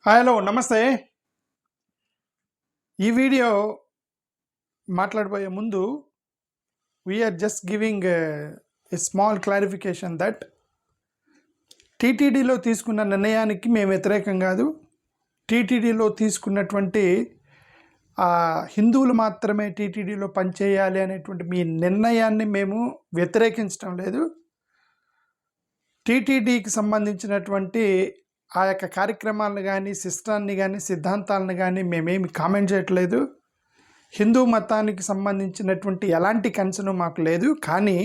Hello నమస్తే. ఈ video మాట్లాడబోయే ముందు we're just giving a small clarification that టీటీడీలో తీసుకున్న నిర్ణయానికి మేము వ్యతిరేకం కాదు. టీటీడీలో తీసుకున్నటువంటి హిందువులు మాత్రమే టీటీడీలో పనిచేయాలి అనేటువంటి మీ నిర్ణయాన్ని మేము వ్యతిరేకించడం లేదు. టీటీడీకి సంబంధించినటువంటి ఆ యొక్క కార్యక్రమాలను కానీ సిస్టాన్ని కానీ సిద్ధాంతాలను కానీ మేమేమి కామెంట్ చేయట్లేదు. హిందూ మతానికి సంబంధించినటువంటి ఎలాంటి కన్సర్న్ మాకు లేదు. కానీ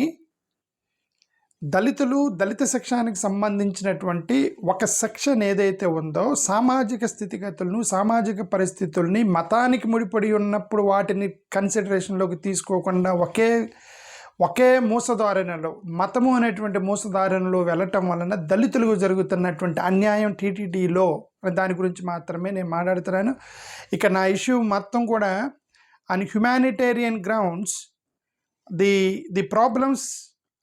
దళిత సెక్షన్కి సంబంధించినటువంటి ఒక సెక్షన్ ఏదైతే ఉందో సామాజిక స్థితిగతులను సామాజిక పరిస్థితుల్ని మతానికి ముడిపడి ఉన్నప్పుడు వాటిని కన్సిడరేషన్లోకి తీసుకోకుండా ఒకే మూసధారణలో మతము అనేటువంటి మూసధారణలో వెళ్ళటం వలన దళితులకు జరుగుతున్నటువంటి అన్యాయం టీటీడీలో దాని గురించి మాత్రమే నేను మాట్లాడుతున్నాను. ఇక నా ఇష్యూ మొత్తం కూడా on humanitarian grounds the problems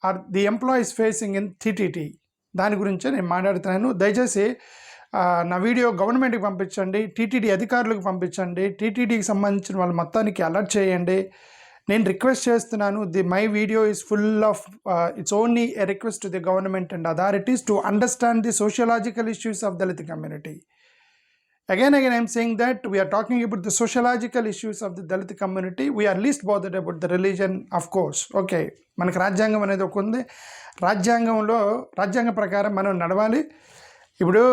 are the employees facing in TTD దాని గురించే నేను మాట్లాడుతున్నాను. దయచేసి నా వీడియో గవర్నమెంట్కి పంపించండి, టీటీడీ అధికారులకు పంపించండి, టీటీడీకి సంబంధించిన వాళ్ళ మొత్తానికి అలర్ట్ చేయండి. నేను రిక్వెస్ట్ చేస్తున్నాను. My video is full of it's only a request to the government and authorities to understand the sociological issues of Dalit community. Again, I'm saying that we are talking about the sociological issues of the Dalit community. We are least bothered about the religion, of course. Okay, మనకు రాజ్యాంగం అనేది ఒక ఉంది. రాజ్యాంగ ప్రకారం మనం నడవాలి. ఇప్పుడు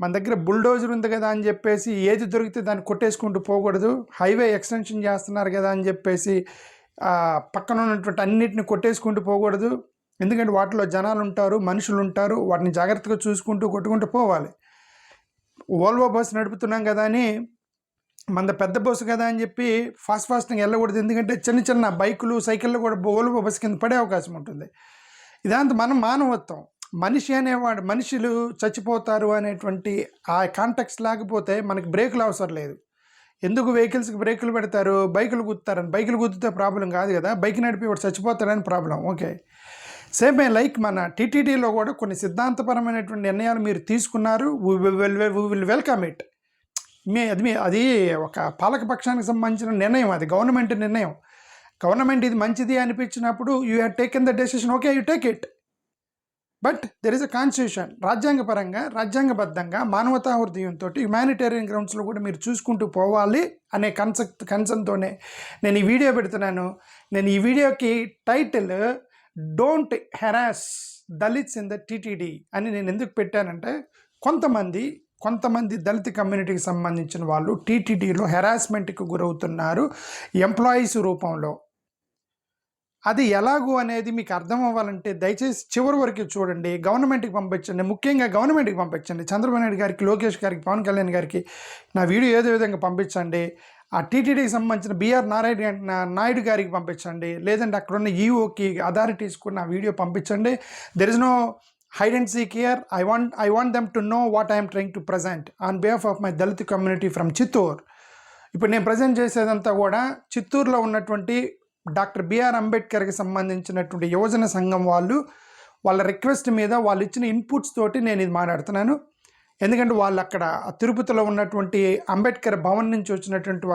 మన దగ్గర బుల్డోజర్ ఉంది కదా అని చెప్పేసి ఏది దొరికితే దాన్ని కొట్టేసుకుంటూ పోకూడదు. హైవే ఎక్స్టెన్షన్ చేస్తున్నారు కదా అని చెప్పేసి పక్కన ఉన్నటువంటి అన్నిటిని కొట్టేసుకుంటూ పోకూడదు. ఎందుకంటే వాటిలో జనాలు ఉంటారు, మనుషులు ఉంటారు. వాటిని జాగ్రత్తగా చూసుకుంటూ కొట్టుకుంటూ పోవాలి. ఓల్వో బస్సు నడుపుతున్నాం కదా అని మన పెద్ద బస్సు కదా అని చెప్పి ఫాస్ట్గా వెళ్ళకూడదు. ఎందుకంటే చిన్న బైకులు సైకిళ్ళు కూడా ఓల్వో బస్సు కింద పడే అవకాశం ఉంటుంది. ఇదంతా మనం మానవత్వం. మనిషి అనేవాడు మనుషులు చచ్చిపోతారు అనేటువంటి ఆ కాంటెక్స్ట్ లేకపోతే మనకి బ్రేకులు అవసరం లేదు. ఎందుకు వెహికల్స్కి బ్రేకులు పెడతారు? బైకులు గుద్దుతారని. బైకులు గుద్దితే ప్రాబ్లం కాదు కదా, బైక్ నడిపి వాడు చచ్చిపోతాడని ప్రాబ్లం. ఓకే, సేమ్ లైక్ మన టీటీడీలో కూడా కొన్ని సిద్ధాంతపరమైనటువంటి నిర్ణయాలు మీరు తీసుకున్నారు. Will welcome it. అది ఒక పాలకపక్షానికి సంబంధించిన నిర్ణయం, అది గవర్నమెంట్ నిర్ణయం. గవర్నమెంట్ ఇది మంచిది అనిపించినప్పుడు you have taken the decision. Okay, you take it. But there is a constitution. రాజ్యాంగపరంగా రాజ్యాంగబద్ధంగా మానవతా హృదయంతో హ్యుమానిటేరియన్ గ్రౌండ్స్లో కూడా మీరు చూసుకుంటూ పోవాలి అనే కన్సర్న్తోనే నేను ఈ వీడియో పెడుతున్నాను. నేను ఈ వీడియోకి title don't harass Dalits in the TTD అని నేను ఎందుకు పెట్టానంటే కొంతమంది దళిత కమ్యూనిటీకి సంబంధించిన వాళ్ళు టీటీడీలో హెరాస్మెంట్కి గురవుతున్నారు ఎంప్లాయీస్ రూపంలో. అది ఎలాగూ అనేది మీకు అర్థం అవ్వాలంటే దయచేసి చివరి వరకు చూడండి. గవర్నమెంట్కి పంపించండి, ముఖ్యంగా గవర్నమెంట్కి పంపించండి. చంద్రబాబు నాయుడు గారికి, లోకేష్ గారికి, పవన్ కళ్యాణ్ గారికి నా వీడియో ఏదో విధంగా పంపించండి. ఆ టీటీడీకి సంబంధించిన బిఆర్ నాయుడు గారికి పంపించండి. లేదంటే అక్కడ ఉన్న ఈఓకి అథారిటీస్ కూడా నా వీడియో పంపించండి. There is no hide and seek here. I want them to know what I'm trying to present on behalf of my Dalit community from Chittoor. ఇప్పుడు నేను ప్రజెంట్ చేసేదంతా కూడా చిత్తూరులో ఉన్నటువంటి డాక్టర్ బిఆర్ అంబేద్కర్కి సంబంధించినటువంటి యువజన సంఘం వాళ్ళ రిక్వెస్ట్ మీద వాళ్ళు ఇచ్చిన ఇన్పుట్స్ తోటి నేను ఇది మాట్లాడుతున్నాను. ఎందుకంటే వాళ్ళు అక్కడ తిరుపతిలో ఉన్నటువంటి అంబేద్కర్ భవన్ నుంచి వచ్చినటువంటి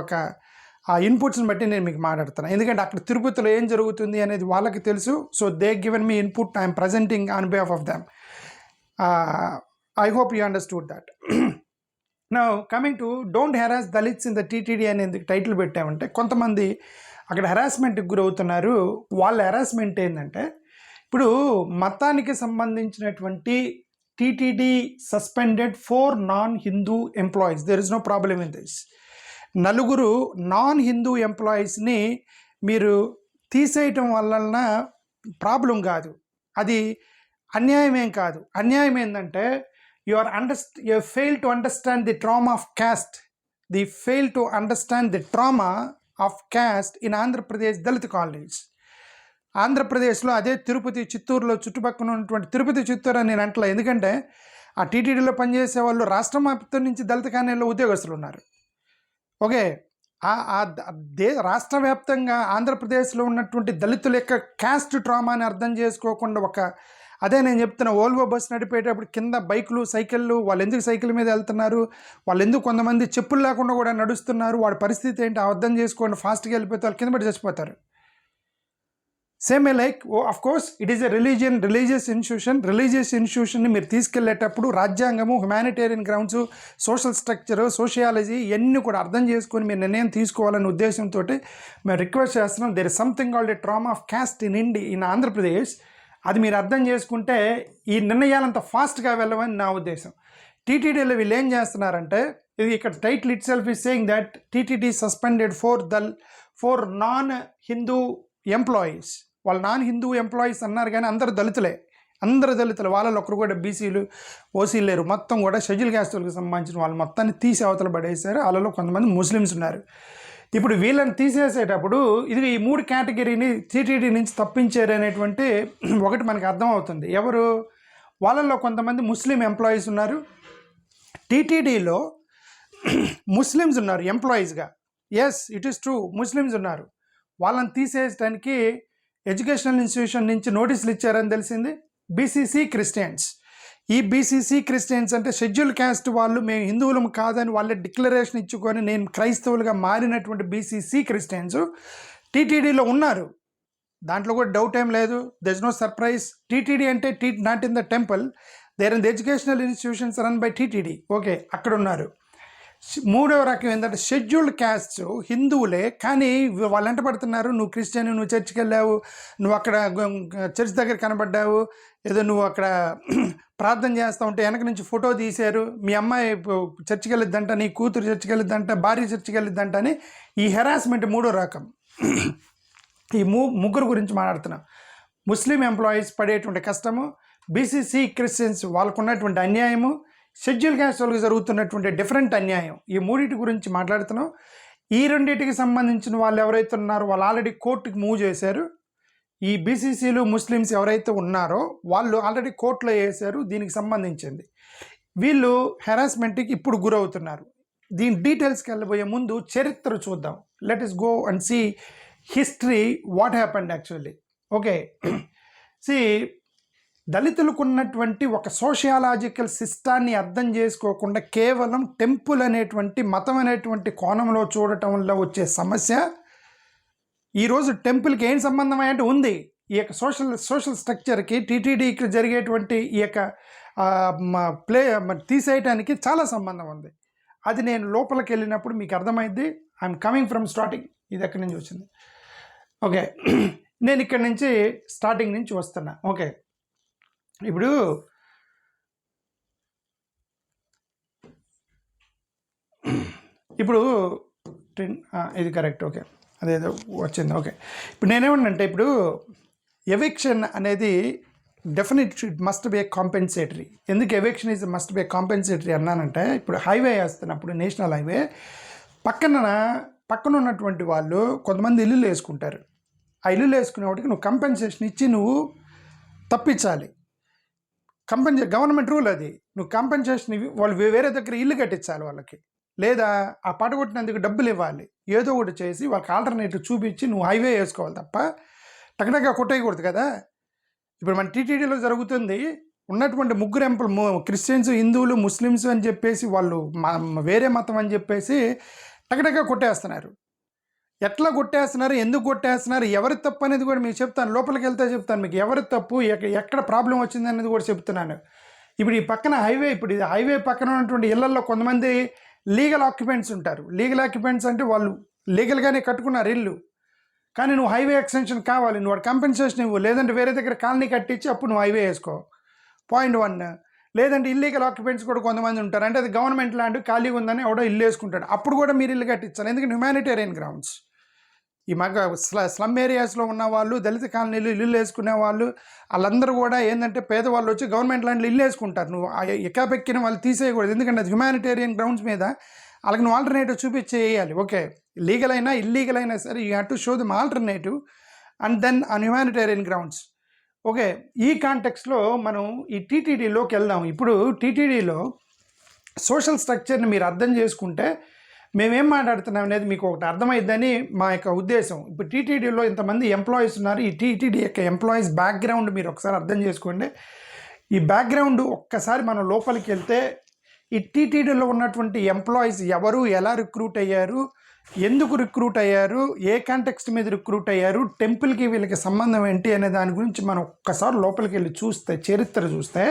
ఆ ఇన్పుట్స్ని బట్టి నేను మీకు మాట్లాడుతున్నాను. ఎందుకంటే అక్కడ తిరుపతిలో ఏం జరుగుతుంది అనేది వాళ్ళకి తెలుసు. So they given me input, I'm presenting on behalf of them. I hope you understood that. Now coming to don't harass Dalits in the TTD అనేది టైటిల్ పెట్టామంటే కొంతమంది అక్కడ హెరాస్మెంట్కి గురవుతున్నారు. వాళ్ళ హెరాస్మెంట్ ఏంటంటే, ఇప్పుడు మతానికి సంబంధించినటువంటి TTD suspended 4 non-Hindu employees. There is no problem in this. 4 non-Hindu ఎంప్లాయీస్ని మీరు తీసేయటం వలన ప్రాబ్లం కాదు, అది అన్యాయం ఏం కాదు. అన్యాయం ఏంటంటే you fail to understand the trauma of caste. They fail to understand the trauma of caste in Andhra Pradesh Dalit colonies. ఆంధ్రప్రదేశ్లో అదే తిరుపతి, చిత్తూరులో చుట్టుపక్కల ఉన్నటువంటి తిరుపతి, చిత్తూరు అని నేను అంటలే. ఎందుకంటే ఆ టీటీడీలో పనిచేసే వాళ్ళు రాష్ట్రం మొత్తం నుంచి దళిత కాలనీలో ఉద్యోగస్తులు ఉన్నారు. ఓకే, రాష్ట్ర వ్యాప్తంగా ఆంధ్రప్రదేశ్లో ఉన్నటువంటి దళితుల యొక్క క్యాస్ట్ ట్రామాని అర్థం చేసుకోకుండా అదే నేను చెప్తున్నా, ఓల్వో బస్ నడిపేటప్పుడు కింద బైకులు సైకిళ్ళు, వాళ్ళు ఎందుకు సైకిల్ మీద వెళ్తున్నారు, వాళ్ళు ఎందుకు కొంతమంది చెప్పులు లేకుండా కూడా నడుస్తున్నారు, వాడి పరిస్థితి ఏంటి అర్థం చేసుకోండి. ఫాస్ట్గా వెళ్ళిపోతే వాళ్ళు కింద పడి చచ్చిపోతారు. Same like of course it is a religious ఇన్స్టిట్యూషన్ని మీరు తీసుకెళ్లేటప్పుడు రాజ్యాంగము, humanitarian grounds, social structure, sociology ఇవన్నీ కూడా అర్థం చేసుకొని మీరు నిర్ణయం తీసుకోవాలనే ఉద్దేశంతో మేము రిక్వెస్ట్ చేస్తున్నాం. There is something called a trauma of caste in Andhra Pradesh. అది మీరు అర్థం చేసుకుంటే ఈ నిర్ణయాలంత ఫాస్ట్గా వెళ్ళమని నా ఉద్దేశం. టీటీడీలో వీళ్ళు ఏం చేస్తున్నారంటే, ఇది ఇక్కడ title it self is saying that TTD suspended four non Hindu employees. వాళ్ళు నాన్ హిందూ ఎంప్లాయీస్ అన్నారు కానీ అందరు దళితులే, వాళ్ళలో ఒకరు కూడా బీసీలు ఓసీలు లేరు. మొత్తం కూడా షెడ్యూల్ క్యాస్టులకు సంబంధించిన వాళ్ళు మొత్తాన్ని తీసి అవతల పడేశారు. వాళ్ళలో కొంతమంది ముస్లిమ్స్ ఉన్నారు. ఇప్పుడు వీళ్ళని తీసేసేటప్పుడు ఇది ఈ 3 కేటగిరీని టీటీడీ నుంచి తప్పించారు అనేటువంటి ఒకటి మనకు అర్థమవుతుంది. ఎవరు? వాళ్ళల్లో కొంతమంది ముస్లిం ఎంప్లాయీస్ ఉన్నారు, టీటీడీలో ముస్లిమ్స్ ఉన్నారు ఎంప్లాయీస్గా. Yes, it is true, Muslims ఉన్నారు. వాళ్ళని తీసేయడానికి ఎడ్యుకేషనల్ ఇన్స్టిట్యూషన్ నుంచి నోటీసులు ఇచ్చారని తెలిసింది. బీసీసీ క్రిస్టియన్స్, ఈ బీసీసీ క్రిస్టియన్స్ అంటే షెడ్యూల్ క్యాస్ట్ వాళ్ళు, మేము హిందువులం కాదని వాళ్ళే డిక్లరేషన్ ఇచ్చుకొని నేను క్రైస్తవులుగా మారినటువంటి బీసీసీ క్రిస్టియన్స్ టీటీడీలో ఉన్నారు. దాంట్లో కూడా డౌట్ ఏం లేదు. There is no surprise. TTD అంటే not in the temple, there in the educational institutions run by TTD. Okay, అక్కడ ఉన్నారు. మూడవ రకం ఏంటంటే షెడ్యూల్డ్ క్యాస్ట్స్ హిందువులే కానీ వాళ్ళు వెంట పడుతున్నారు. నువ్వు క్రిస్టియన్, నువ్వు చర్చికి వెళ్ళావు, నువ్వు అక్కడ చర్చ్ దగ్గర కనబడ్డావు, ఏదో నువ్వు అక్కడ ప్రార్థన చేస్తూ ఉంటే వెనక నుంచి ఫోటో తీశారు, మీ అమ్మాయి చర్చికి వెళ్ళిద్దంట, నీ కూతురు చర్చికి వెళ్ళిద్దంట, భార్య చర్చికి వెళ్ళిద్దంట అని ఈ హెరాస్మెంట్ మూడో రకం. ఈ ముగ్గురు గురించి మాట్లాడుతున్నాం. ముస్లిం ఎంప్లాయీస్ పడేటువంటి కష్టము, బీసీసీ క్రిస్టియన్స్ వాళ్ళకు ఉన్నటువంటి అన్యాయము, షెడ్యూల్ క్యాస్ట్ వాళ్ళకి జరుగుతున్నటువంటి డిఫరెంట్ అన్యాయం, ఈ మూడింటి గురించి మాట్లాడుతున్నాం. ఈ రెండింటికి సంబంధించిన వాళ్ళు ఎవరైతే ఉన్నారో వాళ్ళు ఆల్రెడీ కోర్టుకి మూవ్ చేశారు. ఈ బీసీసీలు ముస్లిమ్స్ ఎవరైతే ఉన్నారో వాళ్ళు ఆల్రెడీ కోర్టులో వేశారు. దీనికి సంబంధించింది వీళ్ళు హెరాస్మెంట్కి ఇప్పుడు గురవుతున్నారు. దీని డీటెయిల్స్కి వెళ్ళబోయే ముందు చరిత్ర చూద్దాం. Let us go and see history, what happened actually. Okay, see దళితులకు ఉన్నటువంటి ఒక సోషియాలజికల్ సిస్టాన్ని అర్థం చేసుకోకుండా కేవలం టెంపుల్ అనేటువంటి మతం అనేటువంటి కోణంలో చూడటం వల్ల వచ్చే సమస్య. ఈరోజు టెంపుల్కి ఏం సంబంధం అంటే ఉంది, ఈ యొక్క సోషల్ స్ట్రక్చర్కి టీటీడీకి జరిగేటువంటి ఈ యొక్క తీసేయటానికి చాలా సంబంధం ఉంది. అది నేను లోపలికి వెళ్ళినప్పుడు మీకు అర్థమైంది. I'm coming from starting. ఇది ఎక్కడి నుంచి వచ్చింది? ఓకే, నేను ఇక్కడి నుంచి స్టార్టింగ్ నుంచి వస్తున్నా. ఓకే, ఇప్పుడు ఇది కరెక్ట్. ఓకే, అదేదో వచ్చింది. ఓకే, ఇప్పుడు నేనేమన్నంటే, ఇప్పుడు ఎవిక్షన్ అనేది definite it must be a compensatory. ఎందుకు eviction is must be a compensatory అన్నానంటే, ఇప్పుడు హైవే వేస్తున్నప్పుడు నేషనల్ హైవే పక్కన ఉన్నటువంటి వాళ్ళు కొంతమంది ఇల్లులు వేసుకుంటారు. ఆ ఇల్లులు వేసుకునేవాడికి నువ్వు కంపెన్సేషన్ ఇచ్చి నువ్వు తప్పించాలి. గవర్నమెంట్ రూల్ అది. నువ్వు కంపెన్సేషన్ ఇవి, వాళ్ళు వేరే దగ్గర ఇల్లు కట్టించాలి వాళ్ళకి, లేదా ఆ పడగొట్టినందుకు డబ్బులు ఇవ్వాలి. ఏదో ఒకటి చేసి వాళ్ళకి ఆల్టర్నేటివ్ చూపించి నువ్వు హైవే వేసుకోవాలి తప్ప టకటగా కొట్టేయకూడదు కదా. ఇప్పుడు మన టీటీడీలో జరుగుతుంది, ఉన్నటువంటి ముగ్గురు క్రిస్టియన్స్, హిందువులు, ముస్లిమ్స్ అని చెప్పేసి వాళ్ళు వేరే మతం అని చెప్పేసి టకటగా కొట్టేస్తున్నారు. ఎట్లా కొట్టేస్తున్నారు, ఎందుకు కొట్టేస్తున్నారు, ఎవరి తప్పు అనేది కూడా మీకు చెప్తాను. లోపలికి వెళ్తే చెప్తాను మీకు ఎవరి తప్పు, ఎక్కడ ప్రాబ్లం వచ్చింది అనేది కూడా చెప్తున్నాను. ఇప్పుడు ఈ పక్కన హైవే, ఇప్పుడు ఇది హైవే పక్కన ఉన్నటువంటి ఇళ్లలో కొంతమంది లీగల్ ఆక్యుపెంట్స్ ఉంటారు. లీగల్ ఆక్యుపెంట్స్ అంటే వాళ్ళు లీగల్గానే కట్టుకున్నారు ఇల్లు, కానీ నువ్వు హైవే ఎక్స్టెన్షన్ కావాలి, నువ్వు వాడు కంపెన్సేషన్ ఇవ్వు, లేదంటే వేరే దగ్గర కాలనీ కట్టించి అప్పుడు నువ్వు హైవే వేసుకో. పాయింట్ 1. లేదంటే ఇల్లీగల్ ఆక్యుపెంట్స్ కూడా కొంతమంది ఉంటారు. అంటే అది గవర్నమెంట్ ల్యాండ్ ఖాళీగా ఉందని ఎవడో ఇల్లు వేసుకుంటాడు, అప్పుడు కూడా మీరు ఇల్లు కట్టించాలి. ఎందుకంటే హ్యుమానిటేరియన్ గ్రౌండ్స్. ఈ స్లమ్ ఏరియాస్లో ఉన్న వాళ్ళు, దళిత కాలనీలు ఇల్లు వేసుకునే వాళ్ళు, వాళ్ళందరూ కూడా ఏంటంటే పేదవాళ్ళు వచ్చి గవర్నమెంట్ ల్యాండ్లో ఇల్లు వేసుకుంటారు. నువ్వు ఎక్కాపెక్కిన వాళ్ళు తీసేయకూడదు, ఎందుకంటే అది హ్యుమానిటేరియన్ గ్రౌండ్స్ మీద వాళ్ళకి నువ్వు ఆల్టర్నేటివ్ చూపించేయాలి. ఓకే, లీగల్ అయినా ఇల్లీగల్ అయినా సరే you have to show them alternative and then on humanitarian grounds. Okay, ఈ కాంటెక్స్లో మనం ఈ టీటీడీలోకి వెళ్దాం. ఇప్పుడు టీటీడీలో సోషల్ స్ట్రక్చర్ని మీరు అర్థం చేసుకుంటే మేమేం మాట్లాడుతున్నాం అనేది మీకు ఒకటి అర్థమైద్దని మా యొక్క ఉద్దేశం. ఇప్పుడు టీటీడీలో ఇంతమంది ఎంప్లాయీస్ ఉన్నారు. ఈ టీటీడీ యొక్క ఎంప్లాయీస్ బ్యాక్గ్రౌండ్ మీరు ఒకసారి అర్థం చేసుకోండి. ఈ బ్యాక్గ్రౌండ్ ఒక్కసారి మనం లోపలికి వెళ్తే ఈ టీటీడీలో ఉన్నటువంటి ఎంప్లాయీస్ ఎవరు, ఎలా రిక్రూట్ అయ్యారు, ఎందుకు రిక్రూట్ అయ్యారు, ఏ కాంటెక్స్ట్ మీద రిక్రూట్ అయ్యారు, టెంపుల్కి వీళ్ళకి సంబంధం ఏంటి అనే దాని గురించి మనం ఒక్కసారి లోపలికి వెళ్ళి చూస్తే, చరిత్ర చూస్తే,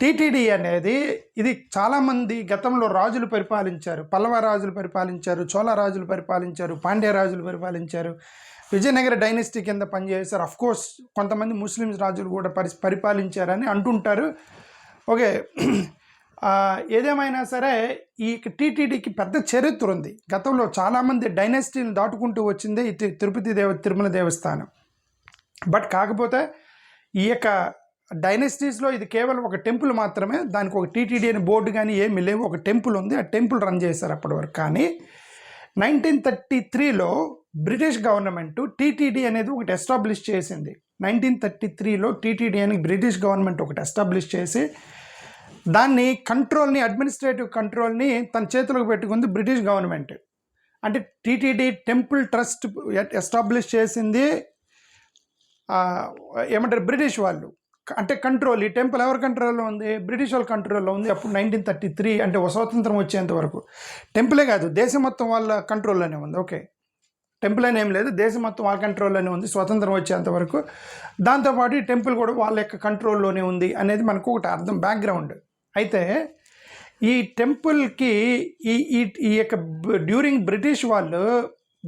టీటీడీ అనేది ఇది చాలామంది గతంలో రాజులు పరిపాలించారు. పల్లవ రాజులు పరిపాలించారు, చోళ రాజులు పరిపాలించారు, పాండ్య రాజులు పరిపాలించారు, విజయనగర డైనెస్టీ కింద పనిచేశారు. అఫ్కోర్స్ కొంతమంది ముస్లిమ్స్ రాజులు కూడా పరిపాలించారని అంటుంటారు. ఓకే, ఏదేమైనా సరే ఈ టీటీడీకి పెద్ద చరిత్ర ఉంది. గతంలో చాలామంది డైనెస్టీని దాటుకుంటూ వచ్చిందే ఈ తిరుమల దేవస్థానం. బట్ కాకపోతే ఈ యొక్క డైనెస్టీస్లో ఇది కేవలం ఒక టెంపుల్ మాత్రమే. దానికి ఒక టీటీడీ అని బోర్డు కానీ ఏమీ లేవు. ఒక టెంపుల్ ఉంది, ఆ టెంపుల్ రన్ చేశారు అప్పటి వరకు. కానీ 1933లో బ్రిటిష్ గవర్నమెంట్ టీటీడీ అనేది ఒకటి ఎస్టాబ్లిష్ చేసింది. 1933లో టీటీడీ అని బ్రిటిష్ గవర్నమెంట్ ఒకటి ఎస్టాబ్లిష్ చేసి దాన్ని కంట్రోల్ని, అడ్మినిస్ట్రేటివ్ కంట్రోల్ని తన చేతులకు పెట్టుకుంది బ్రిటిష్ గవర్నమెంట్. అంటే టీటీడీ టెంపుల్ ట్రస్ట్ ఎస్టాబ్లిష్ చేసింది ఏమంటారు బ్రిటిష్ వాళ్ళు. అంటే కంట్రోల్, ఈ టెంపుల్ ఎవరి కంట్రోల్లో ఉంది? బ్రిటిష్ వాళ్ళ కంట్రోల్లో ఉంది. అప్పుడు 1933 అంటే స్వాతంత్రం వచ్చేంత వరకు టెంపులే కాదు, దేశం మొత్తం వాళ్ళ కంట్రోల్లోనే ఉంది. ఓకే, టెంపుల్ అని ఏం లేదు, దేశం మొత్తం వాళ్ళ కంట్రోల్లోనే ఉంది స్వతంత్రం వచ్చేంత వరకు. దాంతోపాటు ఈ టెంపుల్ కూడా వాళ్ళ యొక్క కంట్రోల్లోనే ఉంది అనేది మనకు ఒకటి అర్థం, బ్యాక్గ్రౌండ్. అయితే ఈ టెంపుల్కి ఈ యొక్క డ్యూరింగ్ బ్రిటిష్ వాళ్ళు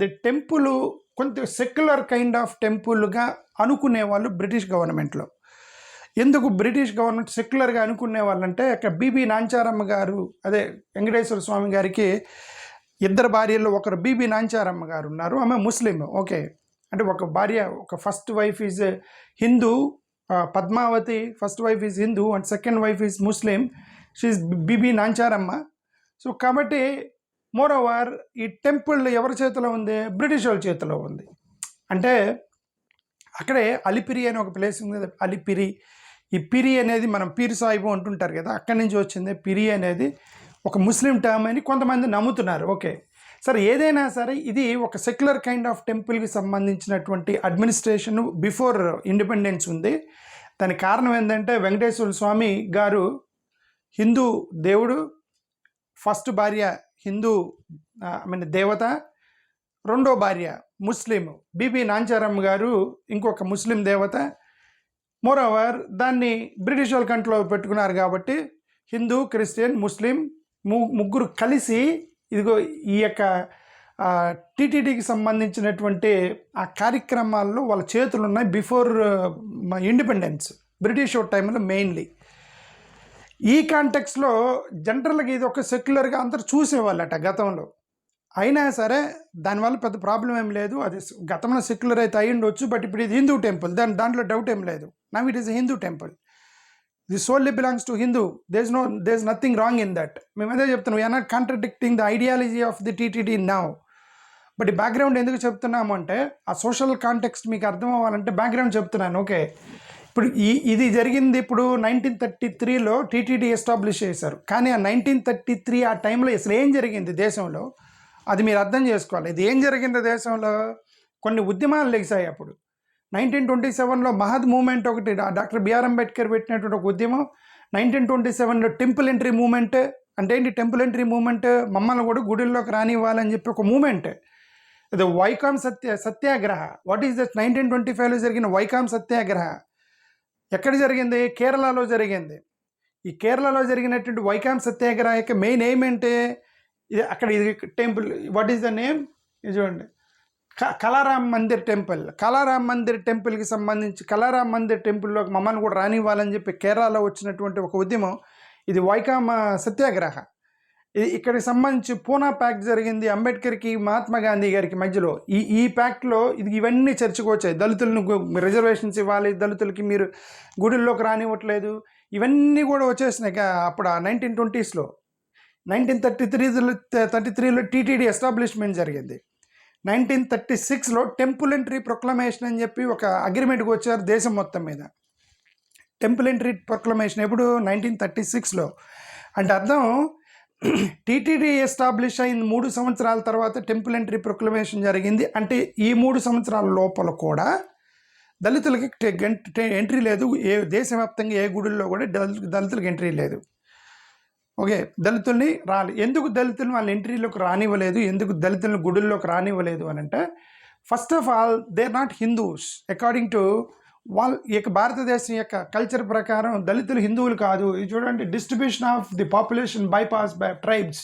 ది టెంపుల్ కొంత సెక్యులర్ కైండ్ ఆఫ్ టెంపుల్గా అనుకునే వాళ్ళు బ్రిటిష్ గవర్నమెంట్లో. ఎందుకు బ్రిటిష్ గవర్నమెంట్ సెక్యులర్గా అనుకునే వాళ్ళంటే, ఇక్కడ బీబీ నాంచారమ్మ గారు, అదే వెంకటేశ్వర స్వామి గారికి ఇద్దరు భార్యల్లో ఒకరు బీబీ నాంచారమ్మ గారు ఉన్నారు. ఆమె ముస్లిం. ఓకే, అంటే ఒక భార్య, ఒక first wife is Hindu, Padmavati first wife is Hindu and second wife is Muslim. She Bibi Nancharamma. So కాబట్టి మోర్ ఓవర్ ఈ టెంపుల్ ఎవరి చేతిలో ఉంది? బ్రిటిష్ వాళ్ళ చేతిలో ఉంది. అంటే అక్కడే అలిపిరి అని ఒక ప్లేస్ ఉంది. అలిపిరి, ఈ పిరి అనేది మనం పీర్ సాహిబు అంటుంటారు కదా, అక్కడి నుంచి వచ్చింది. పిరి అనేది ఒక ముస్లిం టర్మ్ అని కొంతమంది నమ్ముతున్నారు. ఓకే, సరే, ఏదైనా సరే ఇది ఒక సెక్యులర్ కైండ్ ఆఫ్ టెంపుల్కి సంబంధించినటువంటి అడ్మినిస్ట్రేషన్ బిఫోర్ ఇండిపెండెన్స్ ఉంది. దానికి కారణం ఏంటంటే, వెంకటేశ్వర స్వామి గారు హిందూ దేవుడు, ఫస్ట్ భార్య హిందూ దేవత, రెండో భార్య ముస్లిం బీబీ నాంచారమ్మ గారు ఇంకొక ముస్లిం దేవత. మోరోవర్ దాన్ని బ్రిటిష్ వాళ్ళ కంట్రోల్లో పెట్టుకున్నారు కాబట్టి హిందూ, క్రిస్టియన్, ముస్లిం ముగ్గురు కలిసి ఇదిగో ఈ యొక్క టీటీడీకి సంబంధించినటువంటి ఆ కార్యక్రమాల్లో వాళ్ళ చేతులు ఉన్నాయి బిఫోర్ ఇండిపెండెన్స్, బ్రిటిష్ టైంలో మెయిన్లీ. ఈ కాంటెక్స్లో జనరల్గా ఇది ఒక సెక్యులర్గా అందరూ చూసేవాళ్ళట గతంలో. అయినా సరే దానివల్ల పెద్ద ప్రాబ్లం ఏం లేదు. అది గతంలో సెక్యులర్ అయితే అయి ఉండొచ్చు, బట్ ఇప్పుడు ఇది హిందూ టెంపుల్, దాంట్లో డౌట్ ఏం లేదు. Now it is a Hindu temple. The solely belongs to Hindu. There is nothing wrong in that. మేము అదే చెప్తున్నాం, we're not contradicting the ideology of the TTD now. But ఈ బ్యాక్గ్రౌండ్ ఎందుకు చెప్తున్నాము అంటే, ఆ సోషల్ కాంటెక్స్ట్ మీకు అర్థం అవ్వాలంటే బ్యాక్గ్రౌండ్ చెప్తున్నాను. ఓకే, ఇప్పుడు ఇది జరిగింది ఇప్పుడు 1933లో టీటీడీ ఎస్టాబ్లిష్ చేశారు. కానీ ఆ 1933 ఆ టైంలో అసలు ఏం జరిగింది దేశంలో అది మీరు అర్థం చేసుకోవాలి. ఇది ఏం జరిగింది దేశంలో? కొన్ని ఉద్యమాలు లెగిసాయి అప్పుడు. 1927లో మహద్ మూమెంట్ ఒకటి, డాక్టర్ బిఆర్ అంబేద్కర్ పెట్టినటువంటి ఒక ఉద్యమం. 1927లో టెంపుల్ ఎంట్రీ మూమెంట్. అంటే ఏంటి టెంపుల్ ఎంట్రీ మూమెంట్? మమ్మల్ని కూడా గుడిల్లోకి రానివ్వాలని చెప్పి ఒక మూమెంట్. ఇది Vaikom Satyagraha. What is that? 1925లో జరిగిన వైకాం సత్యాగ్రహ ఎక్కడ జరిగింది? కేరళలో జరిగింది. ఈ కేరళలో జరిగినటువంటి వైకాం సత్యాగ్రహ యొక్క మెయిన్ ఎయిమ్ ఏంటి? ఇది అక్కడ ఇది temple, what is the name? ఇది చూడండి, కలారాం మందిర్ టెంపుల్. కలారాం మందిర్ టెంపుల్కి సంబంధించి కలారాం మందిర్ టెంపుల్లోకి మమ్మల్ని కూడా రానివ్వాలని చెప్పి కేరళలో వచ్చినటువంటి ఒక ఉద్యమం ఇది వైకాం సత్యాగ్రహ. ఇది ఇక్కడికి సంబంధించి పూనా ప్యాక్ట్ జరిగింది అంబేద్కర్కి మహాత్మా గాంధీ గారికి మధ్యలో. ఈ ప్యాక్ట్లో ఇవన్నీ చర్చకు వచ్చాయి. దళితులను రిజర్వేషన్స్ ఇవ్వాలి, దళితులకి మీరు గుడిల్లోకి రానివ్వట్లేదు, ఇవన్నీ కూడా వచ్చేసినాయి అప్పుడు 1920స్లో. 1933లో టీటీడీ ఎస్టాబ్లిష్మెంట్ జరిగింది. 1936లో టెంపుల్ ఎంట్రీ ప్రొక్లమేషన్ అని చెప్పి ఒక అగ్రిమెంట్కి వచ్చారు దేశం మొత్తం మీద. టెంపుల్ ఎంట్రీ ప్రొక్లమేషన్ ఎప్పుడు? 1936లో. అంటే అర్థం టీటీడీ ఎస్టాబ్లిష్ అయిన 3 సంవత్సరాల తర్వాత టెంపుల్ ఎంట్రీ ప్రొక్లమేషన్ జరిగింది. అంటే ఈ 3 సంవత్సరాల లోపల కూడా దళితులకి ఎంట్రీ లేదు. దేశవ్యాప్తంగా ఏ గుడుల్లో కూడా దళితులకు ఎంట్రీ లేదు. ఓకే, దళితుల్ని ఎందుకు దళితులను వాళ్ళ ఎంట్రీలోకి రానివ్వలేదు, ఎందుకు దళితులను గుడుల్లోకి రానివ్వలేదు అని అంటే, first of all they are not Hindus. According to వాళ్ళ యొక్క భారతదేశం యొక్క కల్చర్ ప్రకారం దళితులు హిందువులు కాదు. ఇది చూడండి, distribution of the population bypass by tribes.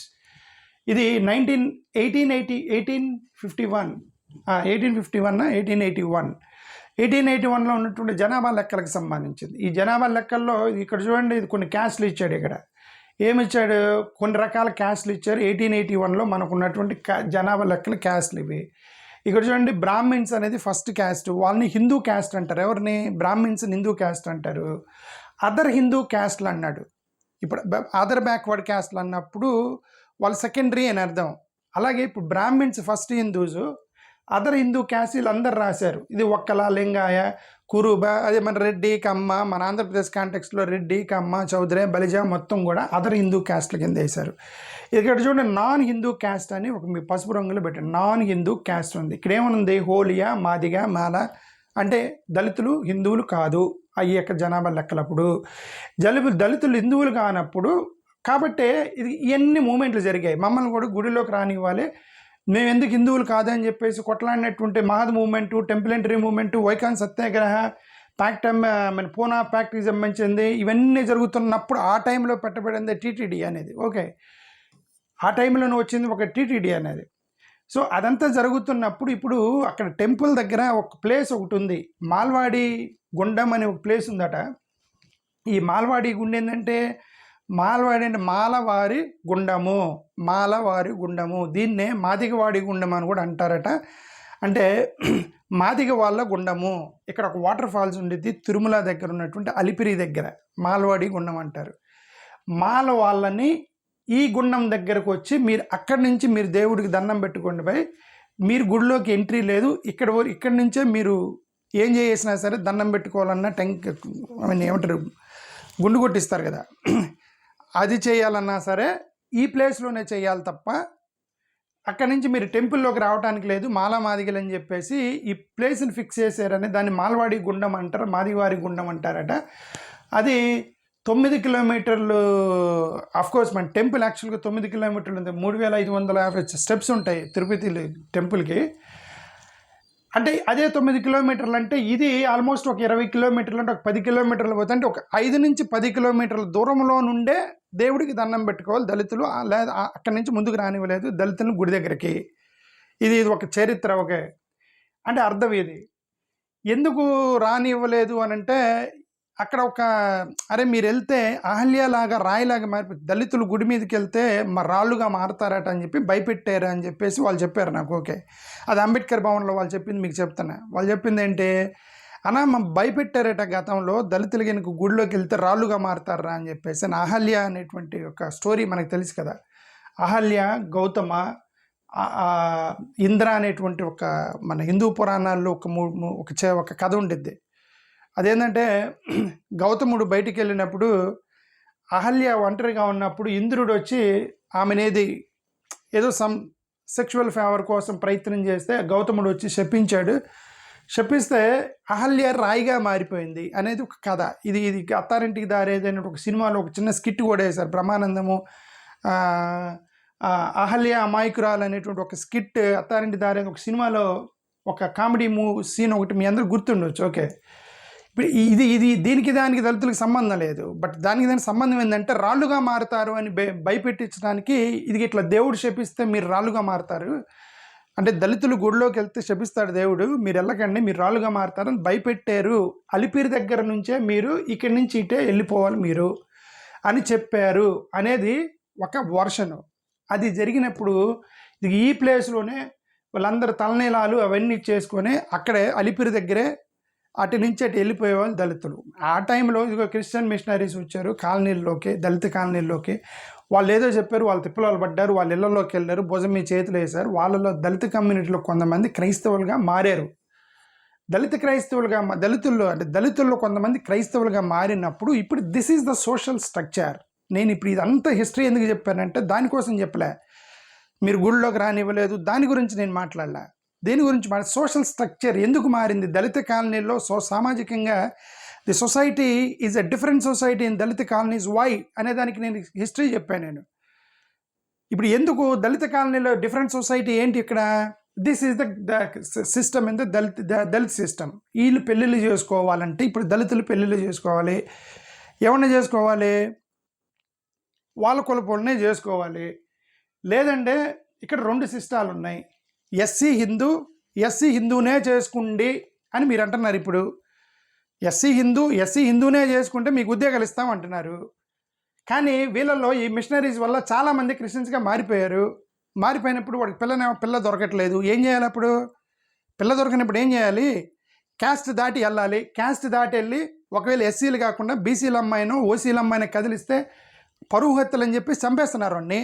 ఇది 1881లో ఉన్నటువంటి జనాభా లెక్కలకు సంబంధించింది. ఈ జనాభా లెక్కల్లో ఇక్కడ చూడండి, ఇది కొన్ని క్యాస్ట్లు ఇచ్చాడు. ఇక్కడ ఏమిచ్చాడు, కొన్ని రకాల క్యాస్ట్లు ఇచ్చారు. 1881లో మనకు ఉన్నటువంటి జనాభా లెక్కల క్యాస్ట్లు ఇవి. ఇక్కడ చూడండి, బ్రాహ్మిన్స్ అనేది ఫస్ట్ క్యాస్ట్. వాళ్ళని హిందూ క్యాస్ట్ అంటారు. ఎవరిని? బ్రాహ్మిన్స్ని హిందూ క్యాస్ట్ అంటారు. అదర్ హిందూ క్యాస్ట్లు అన్నాడు. ఇప్పుడు అదర్ బ్యాక్వర్డ్ క్యాస్ట్లు అన్నప్పుడు వాళ్ళు సెకండరీ అని అర్థం. అలాగే ఇప్పుడు Brahmins first Hindus, other Hindu caste వీళ్ళందరూ రాశారు. ఇది ఒక్కల, లింగాయ, కురుబ, అదే మన రెడ్డి, కమ్మ, మన ఆంధ్రప్రదేశ్ కాంటెక్స్లో రెడ్డి, కమ్మ, చౌదరి, బలిజ మొత్తం కూడా అదర్ హిందూ క్యాస్ట్ల కింద వేశారు. ఇక్కడ చూడండి, నాన్ హిందూ క్యాస్ట్ అని ఒక మీ పసుపు రంగులో పెట్టండి. నాన్ హిందూ క్యాస్ట్ ఉంది. ఇక్కడ ఏమనుంది, హోలియా, మాదిగ, మాల. అంటే దళితులు హిందువులు కాదు ఈ యొక్క జనాభా లెక్కలప్పుడు. దళితులు హిందువులు కానప్పుడు కాబట్టే ఇవన్నీ మూమెంట్లు జరిగాయి. మమ్మల్ని కూడా గుడిలోకి రానివ్వాలి, మేము ఎందుకు హిందువులు కాదని చెప్పేసి కొట్లాడినటువంటి Mahad movement, temple entry movement, Vaikom Satyagraha, pact మన పూనా ప్యాక్ట్కి సంబంధించింది, ఇవన్నీ జరుగుతున్నప్పుడు ఆ టైంలో పెట్టబడింది టీటీడీ అనేది. ఓకే, ఆ టైంలోనే వచ్చింది ఒక టీటీడీ అనేది. సో అదంతా జరుగుతున్నప్పుడు ఇప్పుడు అక్కడ టెంపుల్ దగ్గర ఒక ప్లేస్ ఒకటి ఉంది, మాల్వాడి గుండం అనే ఒక ప్లేస్ ఉందట. ఈ మాల్వాడి గుండె ఏంటంటే, మాల్వాడి అంటే మాలవారి గుండము, మాలవారి గుండము. దీన్నే మాదిగవాడి గుండం అని కూడా అంటారట. అంటే మాదిగ వాళ్ళ గుండము. ఇక్కడ ఒక వాటర్ ఫాల్స్ ఉండేది తిరుమల దగ్గర ఉన్నటువంటి అలిపిరి దగ్గర, మాల్వాడి గుండం అంటారు. మాల వాళ్ళని ఈ గుండం దగ్గరకు వచ్చి మీరు అక్కడి నుంచి మీరు దేవుడికి దండం పెట్టుకోండి పోయి, మీరు గుడిలోకి ఎంట్రీ లేదు. ఇక్కడి నుంచే మీరు ఏం చేసినా సరే దండం పెట్టుకోవాలన్నా ఏమంటారు, గుండు కొట్టిస్తారు కదా, అది చేయాలన్నా సరే ఈ ప్లేస్లోనే చేయాలి తప్ప అక్కడి నుంచి మీరు టెంపుల్లోకి రావడానికి లేదు. మాలా మాదిగలు అని చెప్పేసి ఈ ప్లేస్ని ఫిక్స్ చేశారని దాన్ని మాల్వాడి గుండం అంటారు, మాదివారి గుండం అంటారట. అది 9 కిలోమీటర్లు. అఫ్కోర్స్ మన టెంపుల్ యాక్చువల్గా 9 కిలోమీటర్లు ఉంది. 3550 స్టెప్స్ ఉంటాయి తిరుపతి టెంపుల్కి. అంటే అదే 9 కిలోమీటర్లు అంటే ఇది ఆల్మోస్ట్ ఒక 20 కిలోమీటర్లు, అంటే ఒక 10 కిలోమీటర్లు పోతే, అంటే ఒక 5 నుంచి 10 కిలోమీటర్ల దూరంలో నుండే దేవుడికి దండం పెట్టుకోవాలి దళితులు. లేదా అక్కడి నుంచి ముందుకు రానివ్వలేదు దళితులను గుడి దగ్గరికి. ఇది ఒక చరిత్ర. ఓకే, అంటే అర్థం ఇది ఎందుకు రానివ్వలేదు అని అంటే, అక్కడ అరే మీరు వెళ్తే అహల్యలాగా రాయిలాగా మారిపోయి దళితులు గుడి మీదకి వెళ్తే రాళ్ళుగా మారతారట అని చెప్పి భయపెట్టారు అని చెప్పేసి వాళ్ళు చెప్పారు నాకు. ఓకే, అది అంబేద్కర్ భవన్లో వాళ్ళు చెప్పింది మీకు చెప్తున్నా. వాళ్ళు చెప్పింది ఏంటి అన్నా, భయపెట్టారట గతంలో, దళితులు కనుక గుడిలోకి వెళ్తే రాళ్ళుగా మారతారా అని చెప్పేసి. అహల్య అనేటువంటి ఒక స్టోరీ మనకు తెలుసు కదా. అహల్య, గౌతమ, ఇంద్ర అనేటువంటి ఒక మన హిందూ పురాణాల్లో ఒక కథ ఉండిద్ది. అదేంటంటే, గౌతముడు బయటికి వెళ్ళినప్పుడు అహల్య ఒంటరిగా ఉన్నప్పుడు ఇంద్రుడు వచ్చి ఆమెనేది ఏదో సెక్షువల్ ఫేవర్ కోసం ప్రయత్నం చేస్తే గౌతముడు వచ్చి శపిస్తే అహల్య రాయిగా మారిపోయింది అనేది ఒక కథ. ఇది అత్తారింటికి దారేదైన ఒక సినిమాలో ఒక చిన్న స్కిట్ కూడా వేశారు. బ్రహ్మానందము అహల్య అమాయకురాలు అనేటువంటి ఒక స్కిట్ అత్తారింటి దారే ఒక సినిమాలో ఒక కామెడీ సీన్ ఒకటి మీ అందరూ గుర్తుండొచ్చు. ఓకే, ఇప్పుడు దీనికి దానికి దళితులకు సంబంధం లేదు. బట్ దానికి సంబంధం ఏంటంటే, రాళ్ళుగా మారుతారు అని భయపెట్టించడానికి ఇది ఇట్లా దేవుడు శపిస్తే మీరు రాళ్ళుగా మారుతారు అంటే, దళితులు గుడిలోకి వెళ్తే శపిస్తాడు దేవుడు, మీరు వెళ్ళకండి, మీరు రాళ్ళుగా మారుతారని భయపెట్టారు. అలిపిరి దగ్గర నుంచే మీరు ఇక్కడి నుంచి ఇటే వెళ్ళిపోవాలి మీరు అని చెప్పారు అనేది ఒక వర్షను. అది జరిగినప్పుడు ఈ ప్లేస్లోనే వాళ్ళందరూ తలనీలాలు అవన్నీ చేసుకొని అక్కడే అలిపిరి దగ్గరే అటు నుంచి అటు వెళ్ళిపోయేవాళ్ళు దళితులు. ఆ టైంలో ఇదిగో క్రిస్టియన్ మిషనరీస్ వచ్చారు కాలనీల్లోకి, దళిత కాలనీల్లోకి. వాళ్ళు ఏదో చెప్పారు, వాళ్ళు తిప్పలు పడ్డారు, వాళ్ళ ఇళ్లలోకి వెళ్ళారు, భుజం మీ చేతులు వేశారు. వాళ్ళలో దళిత కమ్యూనిటీలో కొంతమంది క్రైస్తవులుగా మారారు. దళితుల్లో కొంతమంది క్రైస్తవులుగా మారినప్పుడు ఇప్పుడు this is the social structure. నేను ఇప్పుడు ఇదంతా హిస్టరీ ఎందుకు చెప్పానంటే దానికోసం చెప్పలే. మీరు గుడిలోకి రానివ్వలేదు దాని గురించి నేను మాట్లాడలే. దేని గురించి సోషల్ స్ట్రక్చర్ ఎందుకు మారింది దళిత కాలనీలో, సామాజికంగా the society is a different society in Dalit colonies why అనే దానికి నేను హిస్టరీ చెప్పాను. నేను ఇప్పుడు ఎందుకు దళిత కాలనీలో డిఫరెంట్ సొసైటీ ఏంటి ఇక్కడ, this is the system in the Dalit system. వీళ్ళు పెళ్ళిళ్ళు చేసుకోవాలంటే ఇప్పుడు దళితులు పెళ్ళిళ్ళు చేసుకోవాలి. ఎవరిని చేసుకోవాలి? వాళ్ళ కులపోళ్ళనే చేసుకోవాలి. లేదంటే ఇక్కడ 2 సిస్టాలు ఉన్నాయి. ఎస్సీ హిందూనే చేసుకుండి అని మీరు అంటున్నారు. ఇప్పుడు ఎస్సీ హిందూనే చేసుకుంటే మీకు ఉద్యోగాలు ఇస్తామంటున్నారు. కానీ వీళ్ళల్లో ఈ మిషనరీస్ వల్ల చాలామంది క్రిస్టియన్స్గా మారిపోయారు. మారిపోయినప్పుడు వాడికి పిల్ల దొరకట్లేదు. ఏం చేయాలి? అప్పుడు పిల్ల దొరకనప్పుడు ఏం చేయాలి? క్యాస్ట్ దాటి వెళ్ళాలి. క్యాస్ట్ దాటి వెళ్ళి ఒకవేళ ఎస్సీలు కాకుండా బీసీల అమ్మాయినో ఓసీల అమ్మాయిని కదిలిస్తే పరువు హత్యలు అని చెప్పి చంపేస్తున్నారు వాడిని.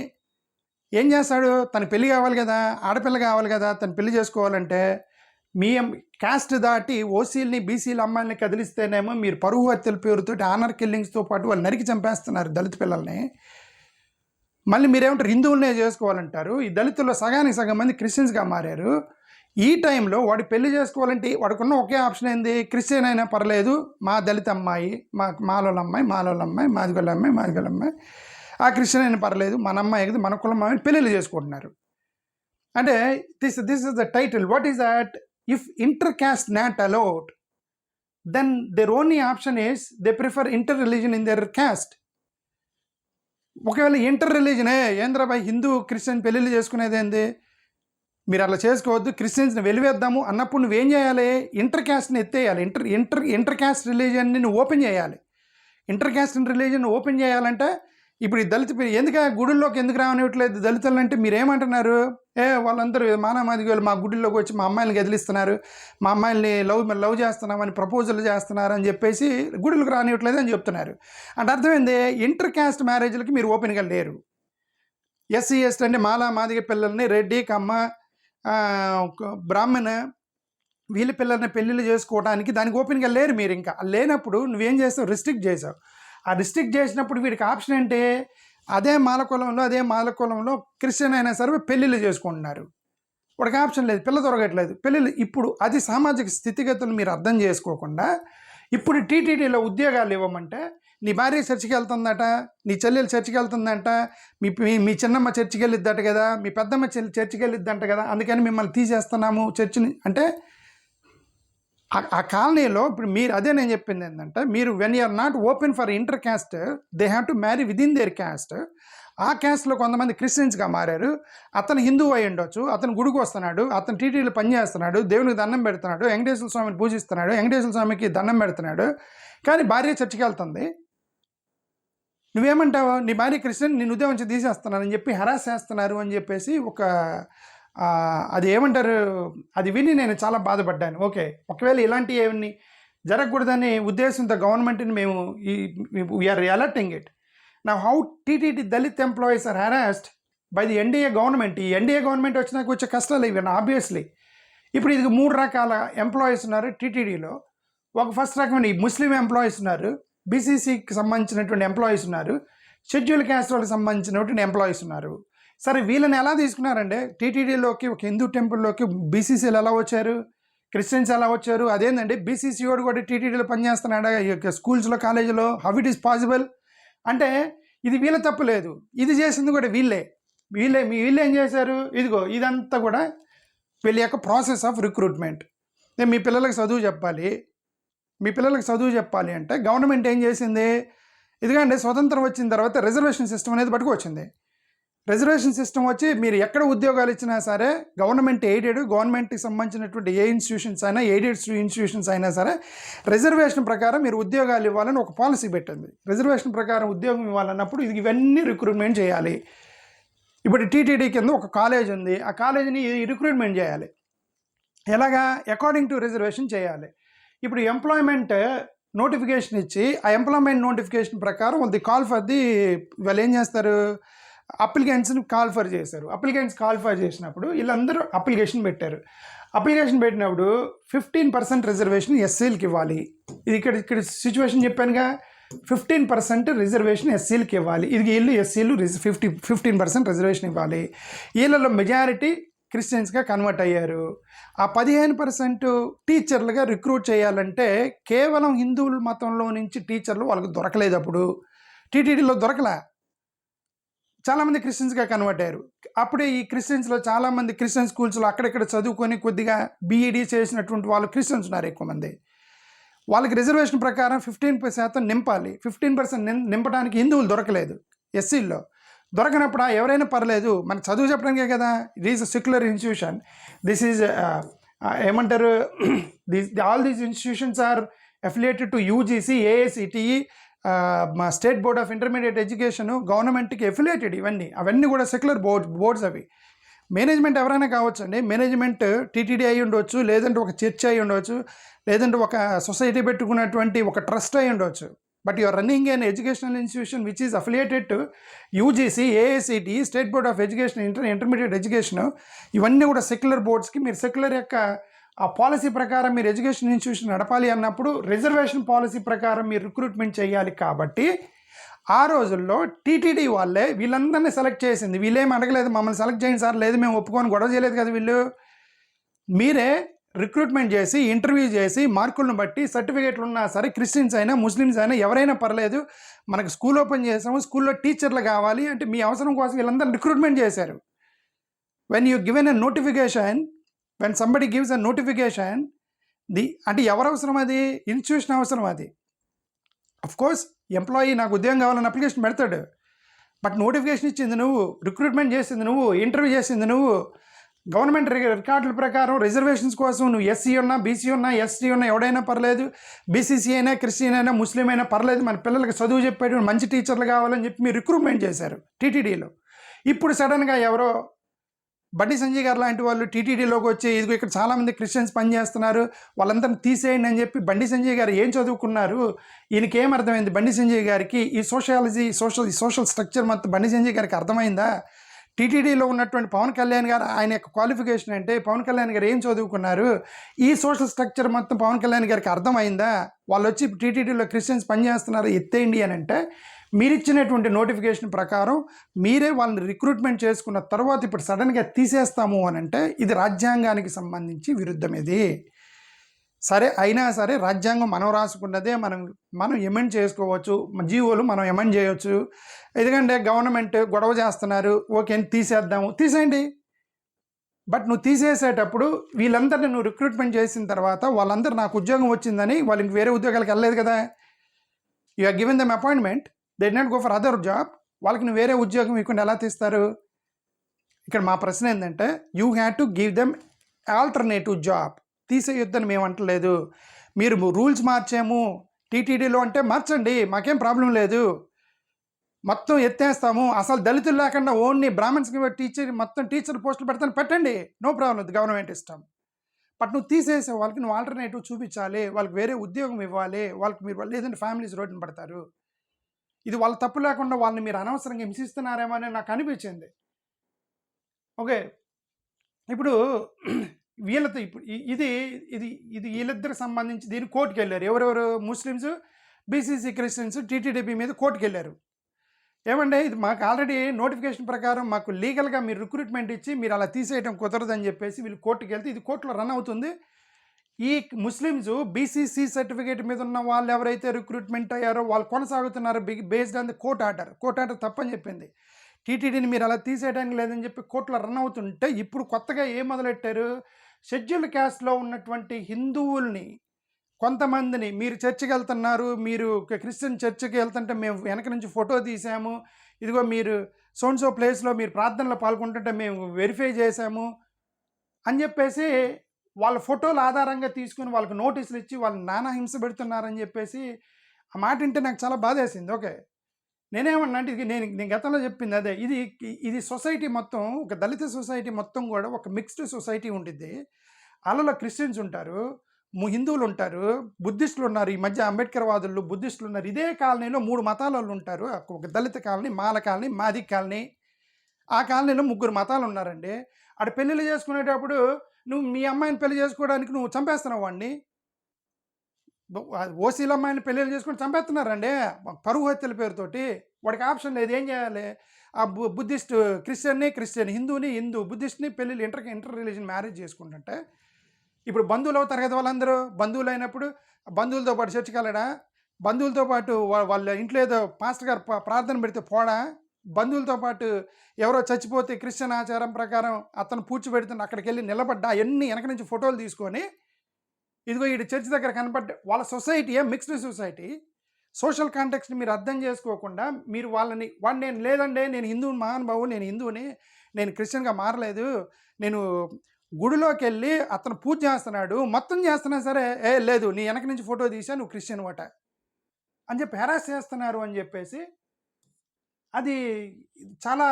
ఏం చేస్తాడు? తన పెళ్లి కావాలి కదా, ఆడపిల్ల కావాలి కదా, తను పెళ్లి చేసుకోవాలంటే మీ క్యాస్ట్ దాటి ఓసీలని బీసీల అమ్మాయిల్ని కదిలిస్తేనేమో మీరు పరువు హత్యల పేరుతో ఆనర్ కిల్లింగ్స్తో పాటు వాళ్ళు నరికి చంపేస్తున్నారు దళిత పిల్లల్ని. మళ్ళీ మీరేమంటారు? హిందువులనే చేసుకోవాలంటారు. ఈ దళితుల్లో సగానికి సగం మంది క్రిస్టియన్స్గా మారారు. ఈ టైంలో వాడు పెళ్లి చేసుకోవాలంటే వాడికున్న ఒకే ఆప్షన్ ఏంది? క్రిస్టియన్ అయినా పర్లేదు, మా దళిత అమ్మాయి, మాలోళ్ళ అమ్మాయి, మాదిగోళ్ళ అమ్మాయి, ఆ క్రిస్టియన్ అయినా పర్లేదు, మన అమ్మాయి ఎగిది మన కులం అమ్మాయిని పెళ్ళిళ్ళు చేసుకుంటున్నారు. అంటే this is the title. What is that? If inter caste not allowed, then their only option is they prefer inter religion in their caste. ఒకవేళ ఇంటర్ రిలీజనే ఏంద్రాబాయ్ హిందూ క్రిస్టియన్ పెళ్ళిళ్ళు చేసుకునేది ఏంది? మీరు అలా చేసుకోవద్దు, క్రిస్టియన్స్ని వెలివేద్దాము అన్నప్పుడు నువ్వేం చేయాలి? ఇంటర్ క్యాస్ట్ని ఎత్తేయాలి. ఇంటర్ క్యాస్ట్ రిలీజన్ని నువ్వు ఓపెన్ చేయాలి. ఇంటర్ క్యాస్ట్ రిలీజన్ ఓపెన్ చేయాలంటే ఇప్పుడు ఈ దళిత ఎందుకు గుడుల్లోకి ఎందుకు రానివ్వట్లేదు దళితులు అంటే మీరేమంటున్నారు? వాళ్ళందరూ మానమాదిగోళ్ళు మా గుడిలోకి వచ్చి మా అమ్మాయిని గదిలిస్తున్నారు, మా అమ్మాయిల్ని లవ్ చేస్తున్నామని ప్రపోజల్ చేస్తున్నారు అని చెప్పేసి గుడులకు రానివ్వట్లేదు అని చెప్తున్నారు. అంటే అర్థమైంది, ఇంటర్ క్యాస్ట్ మ్యారేజ్లకి మీరు ఓపెన్గా లేరు. ఎస్సీ ఎస్టీ అంటే మాదిగ పిల్లల్ని రెడ్డి కమ్మ బ్రాహ్మణ వీళ్ళ పిల్లల్ని పెళ్ళిళ్ళు చేసుకోవడానికి దానికి ఓపెన్గా లేరు మీరు. ఇంకా లేనప్పుడు నువ్వేం చేస్తావు? రిస్ట్రిక్ట్ చేసావు. ఆ రిస్ట్రిక్ట్ చేసినప్పుడు వీడికి ఆప్షన్ ఏంటి? అదే మాలకులంలో క్రిస్టియన్ అయినా సరే పెళ్ళిళ్ళు చేసుకుంటున్నారు. వాడికి ఆప్షన్ లేదు, పిల్ల దొరకట్లేదు, పెళ్ళిళ్ళు. ఇప్పుడు అది సామాజిక స్థితిగతులు మీరు అర్థం చేసుకోకుండా ఇప్పుడు టీటీడీలో ఉద్యోగాలు ఇవ్వమంటే నీ భార్య చర్చికి వెళ్తుందట, నీ చెల్లెలు చర్చికి వెళ్తుందంట, మీ చిన్నమ్మ చర్చికి వెళ్ళిద్దట కదా, మీ పెద్దమ్మ చర్చికి వెళ్ళిద్దంట కదా, అందుకని మిమ్మల్ని తీసేస్తున్నాము చర్చిని అంటే ఆ కాలనీలో ఇప్పుడు మీరు అదే నేను చెప్పింది ఏంటంటే మీరు when you're not open for inter caste they have to marry within their caste. ఆ క్యాస్ట్లో కొంతమంది క్రిస్టియన్స్గా మారారు. అతను హిందువు అయి ఉండొచ్చు, అతను గుడికి వస్తున్నాడు, అతను టీటీడీలో పనిచేస్తున్నాడు, దేవునికి దండం పెడుతున్నాడు, వెంకటేశ్వర స్వామిని పూజిస్తున్నాడు, వెంకటేశ్వర స్వామికి దండం పెడుతున్నాడు, కానీ భార్య చర్చికి వెళ్తుంది. నువ్వేమంటావు? నీ భార్య క్రిస్టియన్, నేను ఉదయం నుంచి తీసేస్తున్నానని చెప్పి హెరాస్ చేస్తున్నారు అని చెప్పేసి అది ఏమంటారు, అది విని నేను చాలా బాధపడ్డాను. ఓకే, ఒకవేళ ఇలాంటివి ఏమని జరగకూడదని ఉద్దేశంతో గవర్నమెంట్ని మేము వీఆర్ అలర్టింగ్ ఇట్. నా how TTD Dalit employees are harassed by the NDA government. ఈ ఎన్డీఏ గవర్నమెంట్ వచ్చినాక వచ్చే కష్టాలు ఇవి ఆబ్వియస్లీ. ఇప్పుడు ఇది 3 రకాల ఎంప్లాయీస్ ఉన్నారు టీటీడీలో. ఒక ఫస్ట్ రకమైన ఈ ముస్లిం ఎంప్లాయీస్ ఉన్నారు, బీసీసీకి సంబంధించినటువంటి ఎంప్లాయీస్ ఉన్నారు, షెడ్యూల్ క్యాస్ట్ వాళ్ళకి సంబంధించినటువంటి ఎంప్లాయీస్ ఉన్నారు. సరే, వీళ్ళని ఎలా తీసుకున్నారంటే టీటీడీలోకి ఒక హిందూ టెంపుల్లోకి బీసీసీలు ఎలా వచ్చారు, క్రిస్టియన్స్ ఎలా వచ్చారు? అదేంటంటే బీసీసీ వాడు కూడా టీటీడీలో పనిచేస్తున్నాడా స్కూల్స్లో కాలేజీలో? How it is possible? అంటే ఇది వీళ్ళ తప్పు లేదు, ఇది చేసింది కూడా వీళ్ళే ఏం చేశారు? ఇదిగో ఇదంతా కూడా వీళ్ళ యొక్క ప్రాసెస్ ఆఫ్ రిక్రూట్మెంట్. మీ పిల్లలకు చదువు చెప్పాలి అంటే గవర్నమెంట్ ఏం చేసింది? ఎందుకంటే స్వతంత్రం వచ్చిన తర్వాత రిజర్వేషన్ సిస్టమ్ అనేది పట్టుకొచ్చింది. రిజర్వేషన్ సిస్టమ్ వచ్చి మీరు ఎక్కడ ఉద్యోగాలు ఇచ్చినా సరే గవర్నమెంట్కి సంబంధించినటువంటి ఏ ఇన్స్టిట్యూషన్స్ అయినా, ఎయిడెడ్ ఇన్స్టిట్యూషన్స్ అయినా సరే రిజర్వేషన్ ప్రకారం మీరు ఉద్యోగాలు ఇవ్వాలని ఒక పాలసీ పెట్టింది. రిజర్వేషన్ ప్రకారం ఉద్యోగం ఇవ్వాలన్నప్పుడు ఇవన్నీ రిక్రూట్మెంట్ చేయాలి. ఇప్పుడు టీటీడీ కింద ఒక కాలేజ్ ఉంది, ఆ కాలేజీని రిక్రూట్మెంట్ చేయాలి. ఎలాగా? అకార్డింగ్ టు రిజర్వేషన్ చేయాలి. ఇప్పుడు ఎంప్లాయ్మెంట్ నోటిఫికేషన్ ఇచ్చి ఆ ఎంప్లాయ్మెంట్ నోటిఫికేషన్ ప్రకారం వాళ్ళు ఏం చేస్తారు? అప్లికెంట్స్ని కాల్ఫర్ చేశారు. కాల్ఫర్ చేసినప్పుడు వీళ్ళందరూ అప్లికేషన్ పెట్టినప్పుడు 15% రిజర్వేషన్ ఎస్సీలకి ఇవ్వాలి. ఇది ఇక్కడ సిచ్యువేషన్ చెప్పానుగా. 15% రిజర్వేషన్ ఎస్సీలకి ఇవ్వాలి. ఇది వీళ్ళు ఎస్సీలు 15% రిజర్వేషన్ ఇవ్వాలి. వీళ్ళలో మెజారిటీ క్రిస్టియన్స్గా కన్వర్ట్ అయ్యారు. ఆ 15% టీచర్లుగా రిక్రూట్ చేయాలంటే కేవలం హిందువుల మతంలో నుంచి టీచర్లు వాళ్ళకి దొరకలేదు. అప్పుడు టీటీడీలో దొరకలే, చాలామంది క్రిస్టియన్స్గా కన్వర్ట్ అయ్యారు. అప్పుడే ఈ క్రిస్టియన్స్లో చాలామంది క్రిస్టియన్ స్కూల్స్లో అక్కడెక్కడ చదువుకొని కొద్దిగా బీఈడీ చేసినటువంటి వాళ్ళు క్రిస్టియన్స్ ఉన్నారు ఎక్కువ మంది. వాళ్ళకి రిజర్వేషన్ ప్రకారం 15% నింపాలి. 15% నింపడానికి హిందువులు దొరకలేదు. ఎస్సీల్లో దొరకనప్పుడు ఎవరైనా పర్లేదు, మనకు చదువు చెప్పడానికే కదా. It is a secular institution. This is ఏమంటారు, all these institutions are affiliated to UGC, AICTE, state board of intermediate education, గవర్నమెంట్కి ఎఫిలియేటెడ్. అవన్నీ కూడా సెక్యులర్ బోర్డ్స్ అవి. మేనేజ్మెంట్ ఎవరైనా కావచ్చు అండి. మేనేజ్మెంట్ టీటీడీ అయి ఉండవచ్చు, లేదంటే ఒక చర్చ్ అయి ఉండవచ్చు, లేదంటే ఒక సొసైటీ పెట్టుకున్నటువంటి ఒక ట్రస్ట్ అయి ఉండవచ్చు. But you're running an educational institution which is affiliated to UGC, AICT, state board of education, intermediate education. ఇవన్నీ కూడా సెక్యులర్ బోర్డ్స్కి మీరు సెక్యులర్ యొక్క ఆ పాలసీ ప్రకారం మీరు ఎడ్యుకేషన్ ఇన్స్టిట్యూషన్ నడపాలి అన్నప్పుడు రిజర్వేషన్ పాలసీ ప్రకారం మీరు రిక్రూట్మెంట్ చేయాలి. కాబట్టి ఆ రోజుల్లో టీటీడీ వాళ్ళే వీళ్ళందరినీ సెలెక్ట్ చేసింది. వీళ్ళేం అడగలేదు, మమ్మల్ని సెలెక్ట్ చేయండి సార్, లేదు మేము ఒప్పుకొని గొడవ చేయలేదు కదా. వీళ్ళు మీరే రిక్రూట్మెంట్ చేసి ఇంటర్వ్యూ చేసి మార్కులను బట్టి సర్టిఫికేట్లు ఉన్నా సరే, క్రిస్టియన్స్ అయినా ముస్లిమ్స్ అయినా ఎవరైనా పర్లేదు, మనకు స్కూల్ ఓపెన్ చేసాము, స్కూల్లో టీచర్లు కావాలి అంటే మీ అవసరం కోసం వీళ్ళందరూ రిక్రూట్మెంట్ చేశారు. When you given a notification, when somebody gives a notification, అంటే ఎవరు అవసరం, అది ఇన్స్టిట్యూషన్ అవసరం. అది కోర్స్ ఎంప్లాయీ నాకు ఉద్యోగం కావాలని అప్లికేషన్ పెడతాడు, బట్ నోటిఫికేషన్ ఇచ్చింది నువ్వు, రిక్రూట్మెంట్ చేసింది నువ్వు, ఇంటర్వ్యూ చేసింది నువ్వు. గవర్నమెంట్ రికార్డుల ప్రకారం రిజర్వేషన్స్ కోసం నువ్వు ఎస్సీ ఉన్నా, బీసీ ఉన్నా, ఎస్టీ ఉన్నా, ఎవడైనా పర్లేదు, బీసీసీ అయినా, క్రిస్టియన్ అయినా, ముస్లిం అయినా పర్లేదు, మన పిల్లలకి చదువు చెప్పేటువంటి మంచి టీచర్లు కావాలని చెప్పి మీరు రిక్రూట్మెంట్ చేశారు టీటీడీలో. ఇప్పుడు సడన్గా ఎవరో బండి సంజయ్ గారు లాంటి వాళ్ళు టీటీడీలోకి వచ్చి ఇదిగో ఇక్కడ చాలామంది క్రిస్టియన్స్ పనిచేస్తున్నారు, వాళ్ళందరినీ తీసేయండి అని చెప్పి. బండి సంజయ్ గారు ఏం చదువుకున్నారు, ఈయనకేం అర్థమైంది బండి సంజయ్ గారికి? ఈ సోషల్ స్ట్రక్చర్ మొత్తం బండి సంజయ్ గారికి అర్థమైందా? టీటీడీలో ఉన్నటువంటి పవన్ కళ్యాణ్ గారు, ఆయన యొక్క క్వాలిఫికేషన్ అంటే పవన్ కళ్యాణ్ గారు ఏం చదువుకున్నారు, ఈ సోషల్ స్ట్రక్చర్ మొత్తం పవన్ కళ్యాణ్ గారికి అర్థమైందా? వాళ్ళు వచ్చి టీటీడీలో క్రిస్టియన్స్ పనిచేస్తున్నారు, ఎత్తేయండి అని అంటే, మీరిచ్చినటువంటి నోటిఫికేషన్ ప్రకారం మీరే వాళ్ళని రిక్రూట్మెంట్ చేసుకున్న తర్వాత ఇప్పుడు సడన్గా తీసేస్తాము అని అంటే ఇది రాజ్యాంగానికి సంబంధించి విరుద్ధం. ఇది సరే అయినా సరే రాజ్యాంగం మనం రాసుకున్నదే, మనం ఎమెండ్ చేసుకోవచ్చు, జీవోలు మనం ఎమెండ్ చేయవచ్చు. ఎందుకంటే గవర్నమెంట్ గొడవ చేస్తున్నారు, ఓకే తీసేయండి. బట్ నువ్వు తీసేసేటప్పుడు వీళ్ళందరినీ నువ్వు రిక్రూట్మెంట్ చేసిన తర్వాత వాళ్ళందరూ నాకు ఉద్యోగం వచ్చిందని వాళ్ళు ఇంక వేరే ఉద్యోగాలకు వెళ్ళలేదు కదా. You are given them appointment, they did not go for other job. వాళ్ళకి నువ్వు వేరే ఉద్యోగం ఇవ్వకుండా ఎలా తీస్తారు? ఇక్కడ మా ప్రశ్న ఏంటంటే, you have to give them alternative job. తీసేయొద్దని మేము అంటలేదు. మీరు రూల్స్ మార్చాము టీటీడీలో అంటే మార్చండి, మాకేం ప్రాబ్లం లేదు, మొత్తం ఎత్తేస్తాము, అసలు దళితులు లేకుండా ఓన్లీ బ్రాహ్మణ్స్కి టీచర్ పోస్టులు పెడతాను, పెట్టండి, నో ప్రాబ్లం, గవర్నమెంట్ ఇష్టం. బట్ నువ్వు తీసేసే వాళ్ళకి నువ్వు ఆల్టర్నేటివ్ చూపించాలి, వాళ్ళకి వేరే ఉద్యోగం ఇవ్వాలి. వాళ్ళకి మీరు లేదంటే ఫ్యామిలీస్ రోడ్డున పడతారు. ఇది వాళ్ళ తప్పు లేకుండా వాళ్ళని మీరు అనవసరంగా హింసిస్తున్నారేమో అని నాకు అనిపించింది. ఓకే, ఇప్పుడు వీళ్ళతో ఇప్పుడు ఇది ఇది ఇది వీళ్ళిద్దరికి సంబంధించి దీన్ని కోర్టుకు వెళ్ళారు. ఎవరెవరు? ముస్లిమ్స్, బీసీసీ, క్రిస్టియన్స్ టీటీడీపీ మీద కోర్టుకు వెళ్ళారు. ఏమంటే ఇది మాకు ఆల్రెడీ నోటిఫికేషన్ ప్రకారం మాకు లీగల్గా మీరు రిక్రూట్మెంట్ ఇచ్చి మీరు అలా తీసేయడం కుదరదని చెప్పేసి వీళ్ళు కోర్టుకు వెళ్తే ఇది కోర్టులో రన్ అవుతుంది. ఈ ముస్లిమ్స్ బీసీసీ సర్టిఫికేట్ మీద ఉన్న వాళ్ళు ఎవరైతే రిక్రూట్మెంట్ అయ్యారో వాళ్ళు కొనసాగుతున్నారు based on the court order తప్పని చెప్పింది. టీటీడీని మీరు అలా తీసేయడానికి లేదని చెప్పి కోర్టులో రన్ అవుతుంటే ఇప్పుడు కొత్తగా ఏం మొదలెట్టారు, షెడ్యూల్డ్ క్యాస్ట్లో ఉన్నటువంటి హిందువుల్ని కొంతమందిని మీరు చర్చికి వెళ్తున్నారు, మీరు క్రిస్టియన్ చర్చికి వెళ్తుంటే మేము వెనక నుంచి ఫోటో తీసాము, ఇదిగో మీరు సోన్సో ప్లేస్లో మీరు ప్రార్థనలో పాల్గొంటుంటే మేము వెరిఫై చేసాము అని చెప్పేసి వాళ్ళ ఫోటోలు ఆధారంగా తీసుకుని వాళ్ళకి నోటీసులు ఇచ్చి వాళ్ళు నానా హింస పెడుతున్నారని చెప్పేసి ఆ మాట వింటే నాకు చాలా బాధేసింది. ఓకే, నేనేమన్నా అంటే ఇది నేను గతంలో చెప్పింది అదే. ఇది సొసైటీ మొత్తం, ఒక దళిత సొసైటీ మొత్తం కూడా ఒక మిక్స్డ్ సొసైటీ ఉంటుంది. వాళ్ళలో క్రిస్టియన్స్ ఉంటారు, హిందువులు ఉంటారు, బుద్ధిస్టులు ఉన్నారు. ఈ మధ్య అంబేద్కర్ వాదులు బుద్ధిస్టులు ఉన్నారు. ఇదే కాలనీలో 3 మతాల వాళ్ళు ఉంటారు. ఒక దళిత కాలనీ, మాల కాలనీ, మాది కాలనీ. ఆ కాలనీలో 3 మతాలు ఉన్నారండి. ఆడ పెళ్ళిళ్ళు చేసుకునేటప్పుడు నువ్వు మీ అమ్మాయిని పెళ్లి చేసుకోవడానికి నువ్వు చంపేస్తున్నావు వాడిని. ఓసీల అమ్మాయిని పెళ్ళిళ్ళు చేసుకొని చంపేస్తున్నారండి పరువు హత్యల పేరుతోటి. వాడికి ఆప్షన్ లేదు, ఏం చేయాలి? ఆ బుద్ధిస్ట్ క్రిస్టియన్, హిందూని హిందూ, బుద్ధిస్ట్‌ని పెళ్ళిళ్ళు ఇంటర్ రిలీజియన్ మ్యారేజ్ చేసుకుంటుంటే, ఇప్పుడు బంధువులు అవుతారు కదా వాళ్ళందరూ. బంధువులు అయినప్పుడు బంధువులతో పాటు చర్చికెళ్ళడా? బంధువులతో పాటు వాళ్ళ ఇంట్లో ఏదో పాస్టర్ గారు ప్రార్థన పెడితే పోడా? బంధువులతో పాటు ఎవరో చచ్చిపోతే క్రిస్టియన్ ఆచారం ప్రకారం అతను పూడ్చిపెడుతున్న అక్కడికెళ్ళి నిలబడ్డా అయన్నీ వెనక నుంచి ఫోటోలు తీసుకొని, ఇదిగో ఈడు చర్చ్ దగ్గర కనపడ్డ వాళ్ళ సొసైటీయే మిక్స్డ్ సొసైటీ. సోషల్ కాంటెక్స్ట్‌ని మీరు అర్థం చేసుకోకుండా మీరు వాడు నేను లేదండి, నేను హిందువుని మహానుభావు, నేను హిందువుని, నేను క్రిస్టియన్‌గా మారలేదు. నేను గుడిలోకెళ్ళి అతను పూజ చేస్తున్నాడు, మొత్తం చేస్తున్నా సరే, ఏ లేదు నీ వెనక నుంచి ఫోటో తీసా నువ్వు క్రిస్టియన్ అట అని చెప్పి హెరాస్ చేస్తున్నారు అని చెప్పేసి, అది చాలా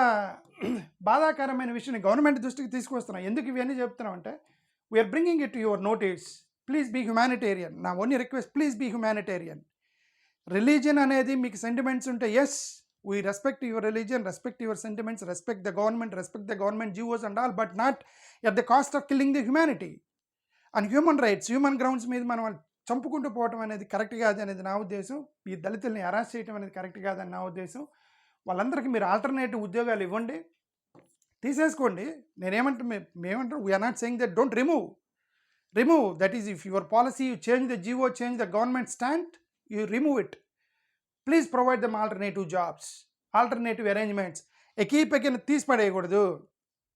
బాధాకరమైన విషయం. గవర్నమెంట్ దృష్టికి తీసుకొస్తున్నాం. ఎందుకు ఇవన్నీ చెప్తున్నామంటే, we are bringing it to your notice. Please be humanitarian. నా only request, please be humanitarian. Religion అనేది మీకు సెంటిమెంట్స్ ఉంటే yes, we respect your religion, respect your sentiments, respect the government GOs and all, but not at the cost of killing the humanity and human rights. Human grounds మీద మనం వాళ్ళు చంపుకుంటూ పోవటం అనేది correct కాదు అనేది నా ఉద్దేశం. ఈ దళితుల్ని హెరాస్ చేయడం అనేది కరెక్ట్ కాదని నా ఉద్దేశం. వాళ్ళందరికీ మీరు ఆల్టర్నేటివ్ ఉద్యోగాలు ఇవ్వండి, తీసేసుకోండి. మేమేమంటాం, we are not saying that don't remove. That is if your policy you change the GO, change the government stand, you remove it. Please provide them alternative jobs, alternative arrangements. ఎకీపెకిన తీసి పడేయకూడదు.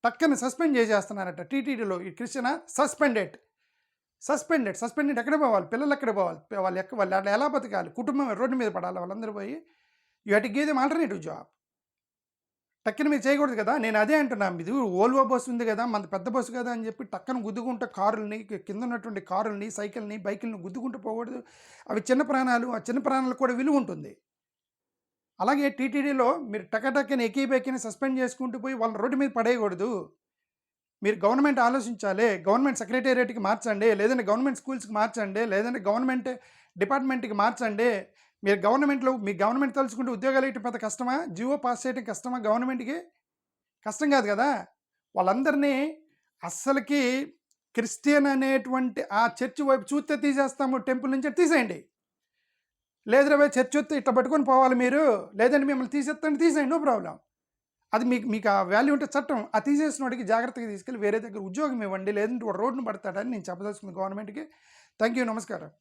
టక్కన సస్పెండ్ చేసేస్తున్నారట టీటీడీలో. ఈ క్రిస్టియనా suspended ఎక్కడ పోవాలి? పిల్లలు ఎక్కడ పోవాలి? వాళ్ళు ఎలా బతకాలి? కుటుంబం రోడ్డు మీద పడాలి వాళ్ళందరూ పోయి. You have to give them alternative job. టక్కన మీరు చేయకూడదు కదా. నేను అదే అంటున్నాను, ఇది ఓల్వో బస్సు ఉంది కదా, మన పెద్ద బస్సు కదా అని చెప్పి టక్కన గుద్దుకుంటే కారుల్ని, కింద ఉన్నటువంటి కారుల్ని, సైకిల్ని, బైకుల్ని గుద్దుకుంటూ పోకూడదు. అవి చిన్న ప్రాణాలు, ఆ చిన్న ప్రాణాలకు కూడా విలువ ఉంటుంది. అలాగే టీటీడీలో మీరు టకటక్కని ఎకీబెక్కిని సస్పెండ్ చేసుకుంటూ పోయి వాళ్ళ రోడ్డు మీద పడేయకూడదు. మీరు గవర్నమెంట్ ఆలోచించాలి. గవర్నమెంట్ సెక్రటేరియట్కి మార్చండి, లేదంటే గవర్నమెంట్ స్కూల్స్కి మార్చండి, లేదంటే గవర్నమెంట్ డిపార్ట్మెంట్కి మార్చండి. మీ గవర్నమెంట్ తలుచుకుంటే ఉద్యోగాలు ఇటు పెద్ద కష్టమా? జీవో పాస్ చేయడం కష్టమా? గవర్నమెంట్కి కష్టం కాదు కదా. వాళ్ళందరినీ అస్సలకి క్రిస్టియన్ అనేటువంటి ఆ చర్చ్ వైపు చూస్తే తీసేస్తాము, టెంపుల్ నుంచి తీసేయండి. లేదు రే చర్చ్ వస్తే ఇట్లా పట్టుకొని పోవాలి మీరు, లేదంటే మిమ్మల్ని తీసేయండి, నో ప్రాబ్లం. అది మీకు ఆ వాల్యూ ఉంటే చట్టం. ఆ తీసేసిన వాడికి జాగ్రత్తగా తీసుకెళ్ళి వేరే దగ్గర ఉద్యోగం ఇవ్వండి, లేదంటే వాడు రోడ్డును పడతాడని నేను చెప్పదలుచుకుంది గవర్నమెంట్కి. థ్యాంక్ యూ, నమస్కారం.